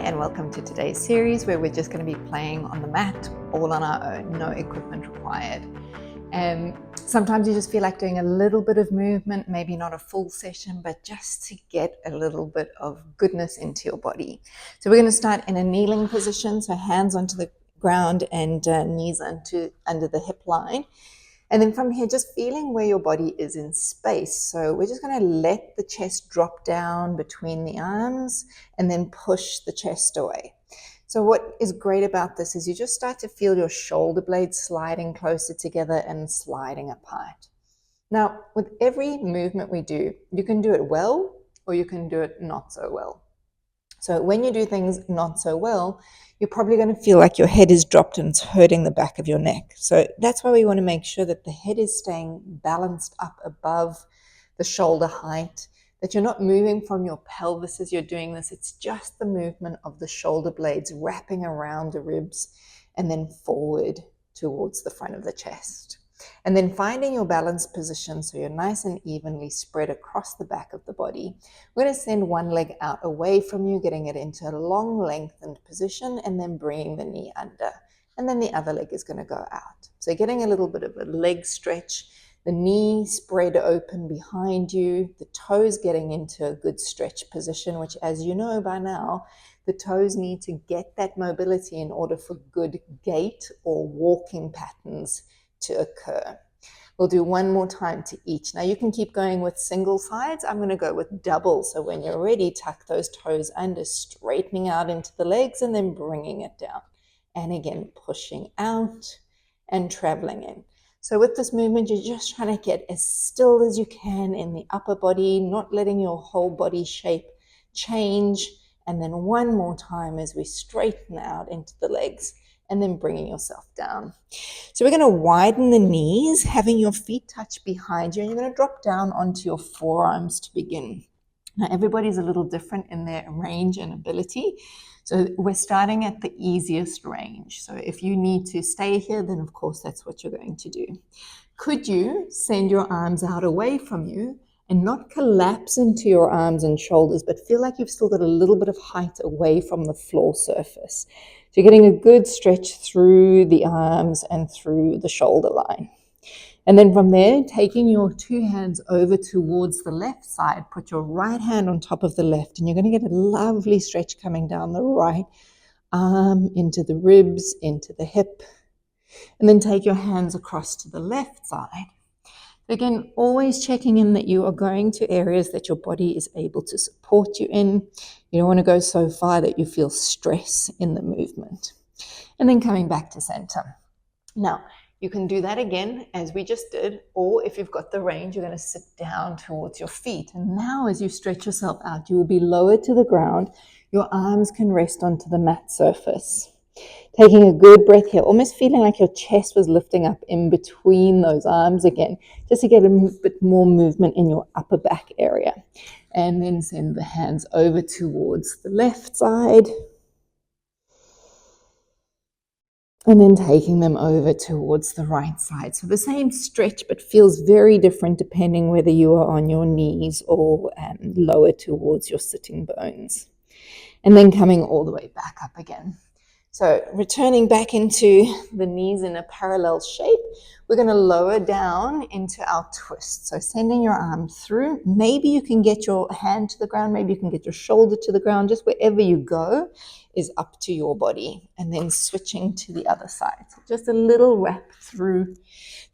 and welcome to today's series where we're just going to be playing on the mat all on our own, no equipment required. Sometimes you just feel like doing a little bit of movement, maybe not a full session, but just to get a little bit of goodness into your body. So we're going to start in a kneeling position, so hands onto the ground and knees under the hip line. And then from here, just feeling where your body is in space. So we're just going to let the chest drop down between the arms and then push the chest away. So what is great about this is you just start to feel your shoulder blades sliding closer together and sliding apart. Now, with every movement we do, you can do it well or you can do it not so well. So when you do things not so well, you're probably going to feel like your head is dropped and it's hurting the back of your neck. So that's why we want to make sure that the head is staying balanced up above the shoulder height, that you're not moving from your pelvis as you're doing this. It's just the movement of the shoulder blades wrapping around the ribs and then forward towards the front of the chest. And then finding your balanced position so you're nice and evenly spread across the back of the body. We're going to send one leg out away from you, getting it into a long lengthened position and then bringing the knee under. And then the other leg is going to go out. So getting a little bit of a leg stretch, the knee spread open behind you, the toes getting into a good stretch position, which as you know by now, the toes need to get that mobility in order for good gait or walking patterns to occur. We'll do one more time to each. Now you can keep going with single sides. I'm going to go with double. So when you're ready, tuck those toes under, straightening out into the legs and then bringing it down. And again, pushing out and traveling in. So with this movement, you're just trying to get as still as you can in the upper body, not letting your whole body shape change. And then one more time as we straighten out into the legs and then bringing yourself down. So we're going to widen the knees, having your feet touch behind you, and you're going to drop down onto your forearms to begin. Now everybody's a little different in their range and ability. So we're starting at the easiest range. So if you need to stay here, then of course that's what you're going to do. Could you send your arms out away from you and not collapse into your arms and shoulders, but feel like you've still got a little bit of height away from the floor surface? So you're getting a good stretch through the arms and through the shoulder line. And then from there, taking your two hands over towards the left side, put your right hand on top of the left, and you're going to get a lovely stretch coming down the right arm, into the ribs, into the hip. And then take your hands across to the left side. Again, always checking in that you are going to areas that your body is able to support you in. You don't want to go so far that you feel stress in the movement. And then coming back to center. Now, you can do that again as we just did, or if you've got the range, you're going to sit down towards your feet. And now as you stretch yourself out, you will be lower to the ground. Your arms can rest onto the mat surface. Taking a good breath here, almost feeling like your chest was lifting up in between those arms again, just to get a bit more movement in your upper back area. And then send the hands over towards the left side. And then taking them over towards the right side. So the same stretch, but feels very different depending whether you are on your knees or lower towards your sitting bones. And then coming all the way back up again. So returning back into the knees in a parallel shape, we're going to lower down into our twist. So sending your arm through. Maybe you can get your hand to the ground. Maybe you can get your shoulder to the ground. Just wherever you go is up to your body. And then switching to the other side. So just a little wrap through.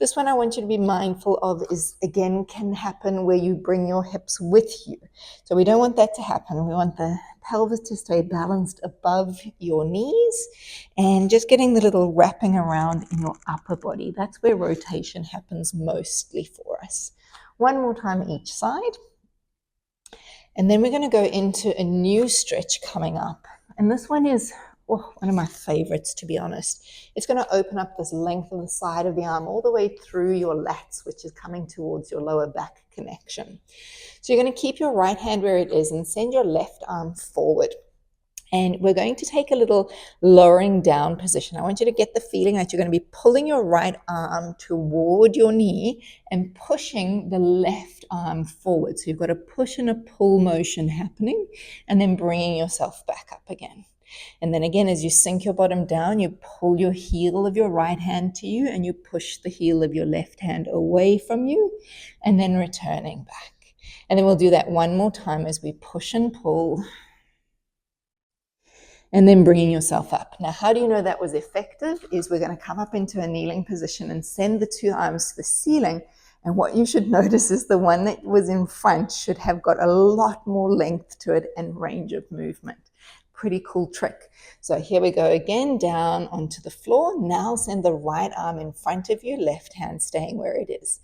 This one I want you to be mindful of is, again, can happen where you bring your hips with you. So we don't want that to happen. We want the pelvis to stay balanced above your knees and just getting the little wrapping around in your upper body. That's where rotation happens mostly for us. One more time each side. And then we're going to go into a new stretch coming up. And this one is one of my favorites, to be honest. It's going to open up this length of the side of the arm all the way through your lats, which is coming towards your lower back connection. So you're going to keep your right hand where it is and send your left arm forward. And we're going to take a little lowering down position. I want you to get the feeling that you're going to be pulling your right arm toward your knee and pushing the left arm forward. So you've got a push and a pull motion happening and then bringing yourself back up again. And then again, as you sink your bottom down, you pull your heel of your right hand to you and you push the heel of your left hand away from you, and then returning back. And then we'll do that one more time as we push and pull, and then bringing yourself up. Now, how do you know that was effective? Is we're going to come up into a kneeling position and send the two arms to the ceiling. And what you should notice is the one that was in front should have got a lot more length to it and range of movement. Pretty cool trick. So here we go again, down onto the floor. Now send the right arm in front of you, left hand staying where it is.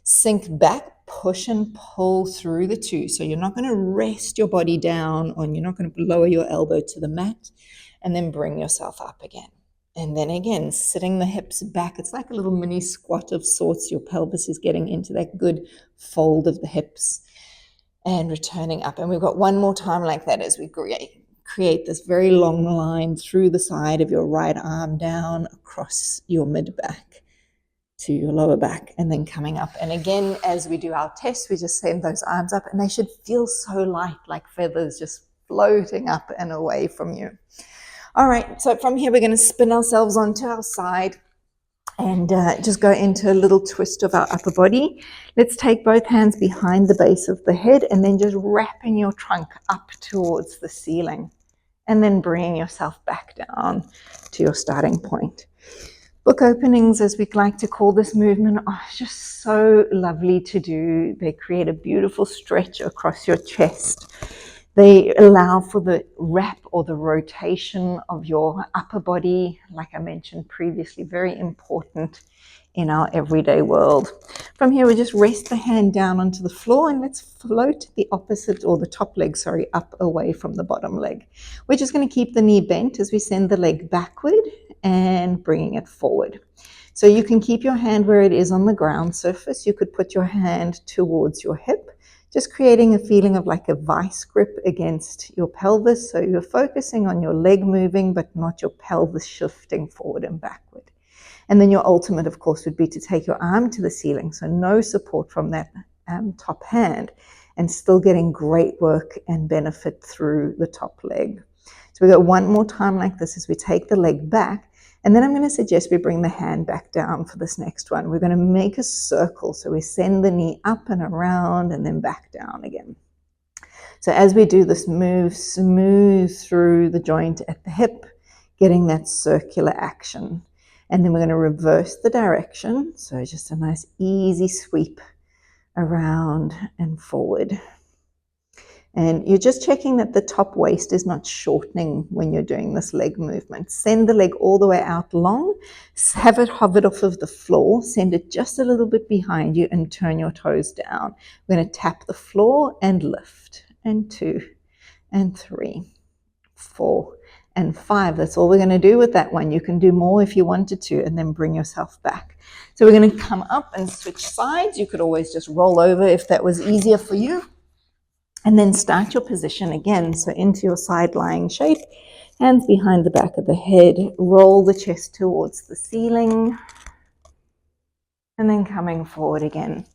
Sink back, push and pull through the two. So you're not going to rest your body down, or you're not going to lower your elbow to the mat, and then bring yourself up again. And then again, sitting the hips back. It's like a little mini squat of sorts. Your pelvis is getting into that good fold of the hips, and returning up. And we've got one more time like that as we create this very long line through the side of your right arm down across your mid back to your lower back, and then coming up. And again, as we do our test, we just send those arms up, and they should feel so light, like feathers just floating up and away from you. All right, so from here, we're going to spin ourselves onto our side and just go into a little twist of our upper body. Let's take both hands behind the base of the head, and then just wrapping your trunk up towards the ceiling, and then bringing yourself back down to your starting point. Book openings, as we like to call this movement, are just so lovely to do. They create a beautiful stretch across your chest. They allow for the wrap or the rotation of your upper body, like I mentioned previously, very important in our everyday world. From here, we just rest the hand down onto the floor, and let's float the opposite, or the top leg, up away from the bottom leg. We're just going to keep the knee bent as we send the leg backward and bringing it forward. So you can keep your hand where it is on the ground surface. You could put your hand towards your hip, just creating a feeling of like a vice grip against your pelvis. So you're focusing on your leg moving, but not your pelvis shifting forward and backward. And then your ultimate, of course, would be to take your arm to the ceiling. So no support from that top hand, and still getting great work and benefit through the top leg. So we go one more time like this as we take the leg back. And then I'm going to suggest we bring the hand back down for this next one. We're going to make a circle. So we send the knee up and around and then back down again. So as we do this, move smooth through the joint at the hip, getting that circular action. And then we're going to reverse the direction. So just a nice easy sweep around and forward. And you're just checking that the top waist is not shortening when you're doing this leg movement. Send the leg all the way out long. Have it hovered off of the floor. Send it just a little bit behind you and turn your toes down. We're going to tap the floor and lift. And 2 and 3, 4 and 5. That's all we're going to do with that one. You can do more if you wanted to, and then bring yourself back. So we're going to come up and switch sides. You could always just roll over if that was easier for you. And then start your position again. So into your side lying shape, hands behind the back of the head, roll the chest towards the ceiling, and then coming forward again.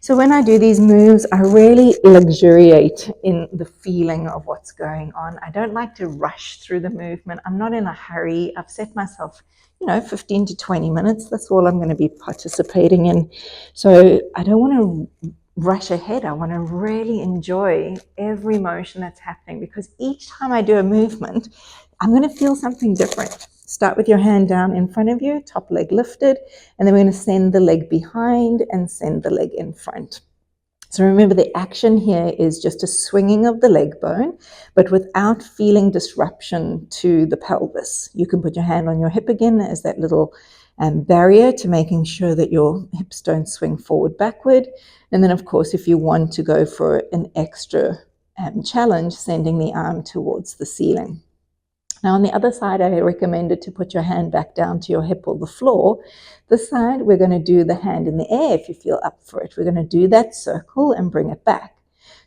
So when I do these moves, I really luxuriate in the feeling of what's going on. I don't like to rush through the movement. I'm not in a hurry. I've set myself, 15 to 20 minutes. That's all I'm going to be participating in. So I don't want to rush ahead. I want to really enjoy every motion that's happening, because each time I do a movement, I'm going to feel something different. Start with your hand down in front of you, top leg lifted, and then we're going to send the leg behind and send the leg in front. So remember, the action here is just a swinging of the leg bone, but without feeling disruption to the pelvis. You can put your hand on your hip again as that little barrier to making sure that your hips don't swing forward, backward. And then, of course, if you want to go for an extra challenge, sending the arm towards the ceiling. Now, on the other side, I recommend it to put your hand back down to your hip or the floor. This side, we're going to do the hand in the air if you feel up for it. We're going to do that circle and bring it back.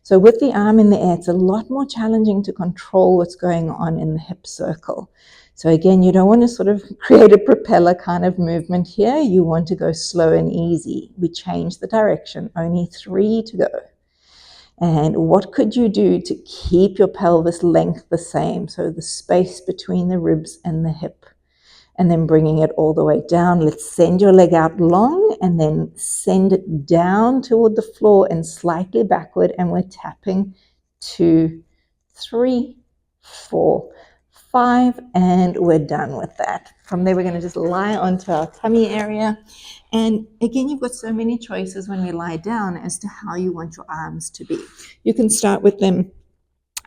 So with the arm in the air, it's a lot more challenging to control what's going on in the hip circle. So again, you don't want to sort of create a propeller kind of movement here. You want to go slow and easy. We change the direction, only 3 to go. And what could you do to keep your pelvis length the same? So the space between the ribs and the hip. And then bringing it all the way down. Let's send your leg out long and then send it down toward the floor and slightly backward. And we're tapping 2, 3, 4, 5, and we're done with that. From there, we're going to just lie onto our tummy area. And again, you've got so many choices when we lie down as to how you want your arms to be. You can start with them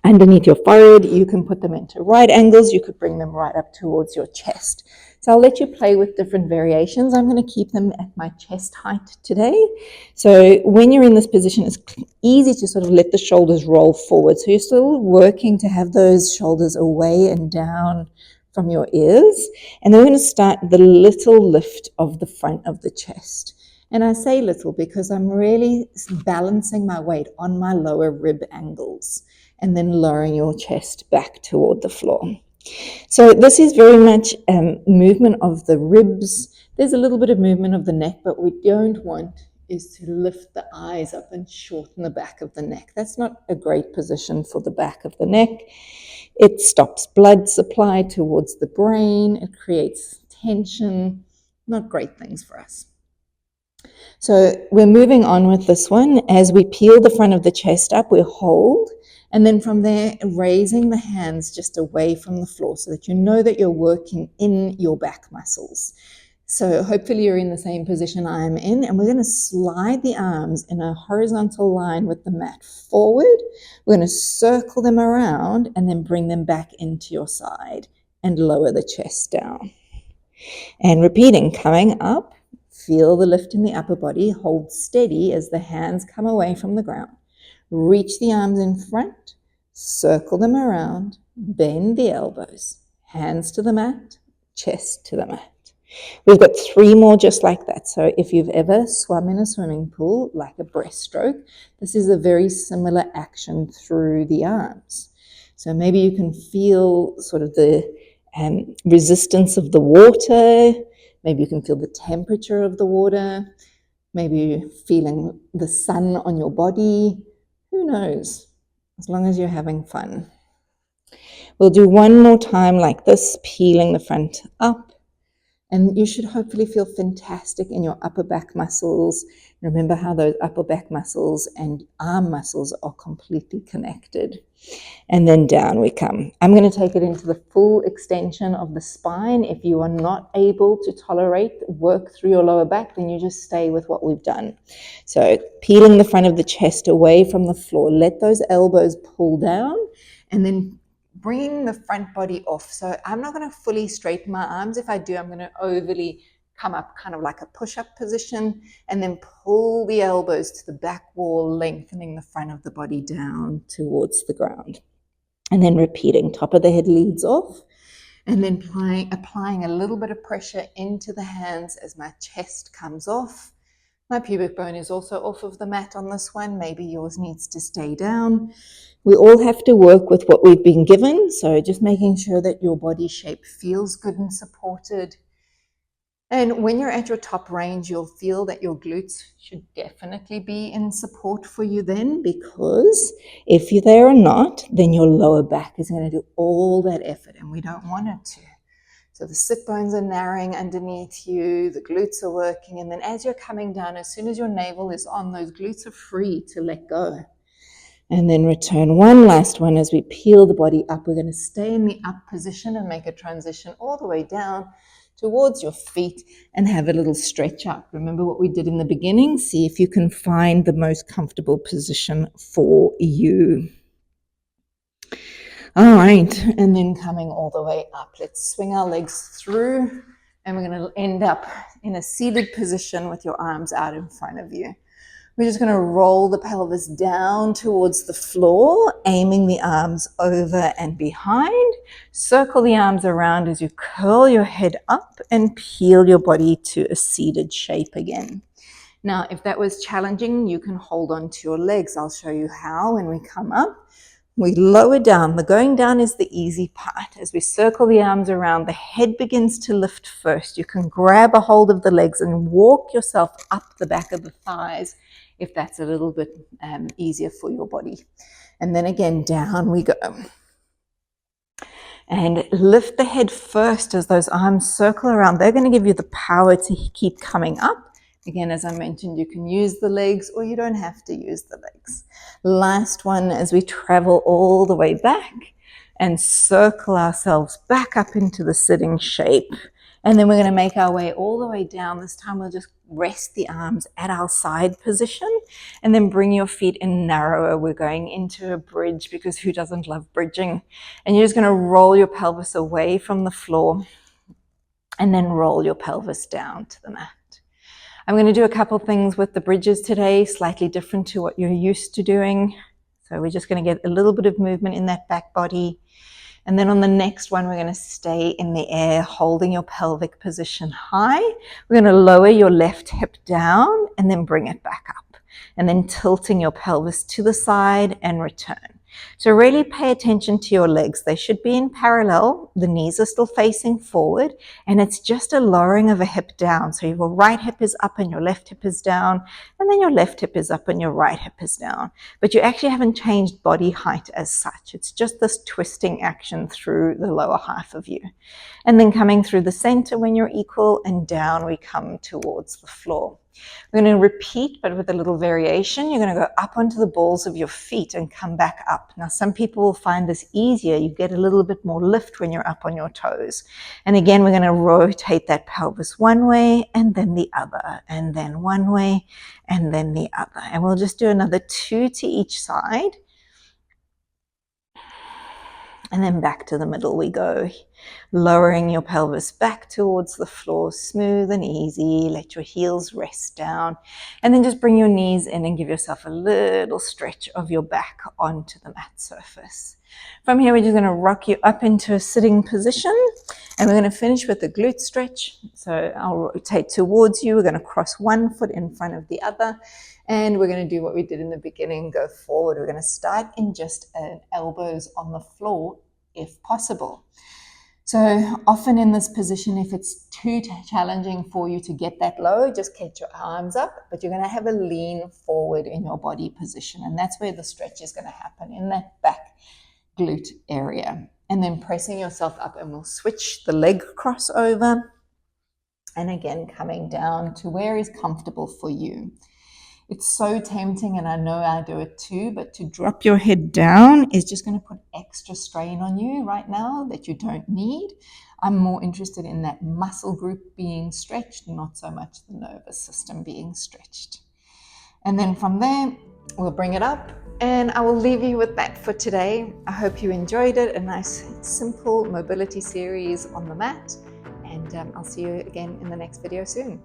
underneath your forehead. You can put them into right angles. You could bring them right up towards your chest. So I'll let you play with different variations. I'm going to keep them at my chest height today. So when you're in this position, it's easy to sort of let the shoulders roll forward. So you're still working to have those shoulders away and down from your ears. And then we're going to start the little lift of the front of the chest. And I say little because I'm really balancing my weight on my lower rib angles and then lowering your chest back toward the floor. So this is very much movement of the ribs. There's a little bit of movement of the neck, but what we don't want is to lift the eyes up and shorten the back of the neck. That's not a great position for the back of the neck. It stops blood supply towards the brain. It creates tension. Not great things for us. So we're moving on with this one. As we peel the front of the chest up, we hold. And then from there, raising the hands just away from the floor so that you know that you're working in your back muscles. So hopefully you're in the same position I am in. And we're going to slide the arms in a horizontal line with the mat forward. We're going to circle them around and then bring them back into your side and lower the chest down. And repeating, coming up, feel the lift in the upper body. Hold steady as the hands come away from the ground. Reach the arms in front, circle them around, bend the elbows, hands to the mat, chest to the mat. We've got 3 more just like that. So if you've ever swum in a swimming pool, like a breaststroke, this is a very similar action through the arms. So maybe you can feel sort of the resistance of the water. Maybe you can feel the temperature of the water. Maybe you're feeling the sun on your body. Who knows? As long as you're having fun. We'll do one more time like this, peeling the front up. And you should hopefully feel fantastic in your upper back muscles. Remember how those upper back muscles and arm muscles are completely connected. And then down we come. I'm going to take it into the full extension of the spine. If you are not able to tolerate work through your lower back, then you just stay with what we've done. So peeling the front of the chest away from the floor. Let those elbows pull down and then bringing the front body off. So I'm not going to fully straighten my arms. If I do, I'm going to overly come up kind of like a push-up position and then pull the elbows to the back wall, lengthening the front of the body down towards the ground. And then repeating, top of the head leads off, and then applying a little bit of pressure into the hands as my chest comes off. My pubic bone is also off of the mat on this one. Maybe yours needs to stay down. We all have to work with what we've been given, so just making sure that your body shape feels good and supported. And when you're at your top range, you'll feel that your glutes should definitely be in support for you then, because if they are not, then your lower back is going to do all that effort, and we don't want it to. So the sit bones are narrowing underneath you, the glutes are working, and then as you're coming down, as soon as your navel is on, those glutes are free to let go. And then return one last one as we peel the body up. We're going to stay in the up position and make a transition all the way down towards your feet and have a little stretch up. Remember what we did in the beginning? See if you can find the most comfortable position for you. All right, and then coming all the way up. Let's swing our legs through, and we're going to end up in a seated position with your arms out in front of you. We're just going to roll the pelvis down towards the floor, aiming the arms over and behind. Circle the arms around as you curl your head up and peel your body to a seated shape again. Now, if that was challenging, you can hold on to your legs. I'll show you how when we come up. We lower down. The going down is the easy part. As we circle the arms around, the head begins to lift first. You can grab a hold of the legs and walk yourself up the back of the thighs. if that's a little bit easier for your body. And then again, down we go. And lift the head first as those arms circle around. They're going to give you the power to keep coming up. Again, as I mentioned, you can use the legs or you don't have to use the legs. Last one as we travel all the way back and circle ourselves back up into the sitting shape. And then we're going to make our way all the way down. This time we'll just rest the arms at our side position and then bring your feet in narrower. We're going into a bridge because who doesn't love bridging? And you're just going to roll your pelvis away from the floor and then roll your pelvis down to the mat. I'm going to do a couple things with the bridges today, slightly different to what you're used to doing. So we're just going to get a little bit of movement in that back body. And then on the next one, we're going to stay in the air, holding your pelvic position high. We're going to lower your left hip down and then bring it back up. And then tilting your pelvis to the side and return. So really pay attention to your legs. They should be in parallel. The knees are still facing forward. And it's just a lowering of a hip down. So your right hip is up and your left hip is down. And then your left hip is up and your right hip is down. But you actually haven't changed body height as such. It's just this twisting action through the lower half of you. And then coming through the center when you're equal and down we come towards the floor. We're going to repeat, but with a little variation. You're going to go up onto the balls of your feet and come back up. Now, some people will find this easier. You get a little bit more lift when you're up on your toes. And again, we're going to rotate that pelvis one way and then the other, and then one way and then the other. And we'll just do another 2 to each side. And then back to the middle we go, lowering your pelvis back towards the floor, smooth and easy. Let your heels rest down. And then just bring your knees in and give yourself a little stretch of your back onto the mat surface. From here, we're just going to rock you up into a sitting position. And we're going to finish with the glute stretch. So I'll rotate towards you. We're going to cross one foot in front of the other. And we're going to do what we did in the beginning, go forward. We're going to start in just elbows on the floor if possible. So often in this position, if it's too challenging for you to get that low, just get your arms up, but you're going to have a lean forward in your body position. And that's where the stretch is going to happen, in that back glute area. And then pressing yourself up, and we'll switch the leg crossover. And again, coming down to where is comfortable for you. It's so tempting, and I know I do it too, but to drop your head down is just going to put extra strain on you right now that you don't need. I'm more interested in that muscle group being stretched, not so much the nervous system being stretched. And then from there, we'll bring it up, and I will leave you with that for today. I hope you enjoyed it, a nice, simple mobility series on the mat, and I'll see you again in the next video soon.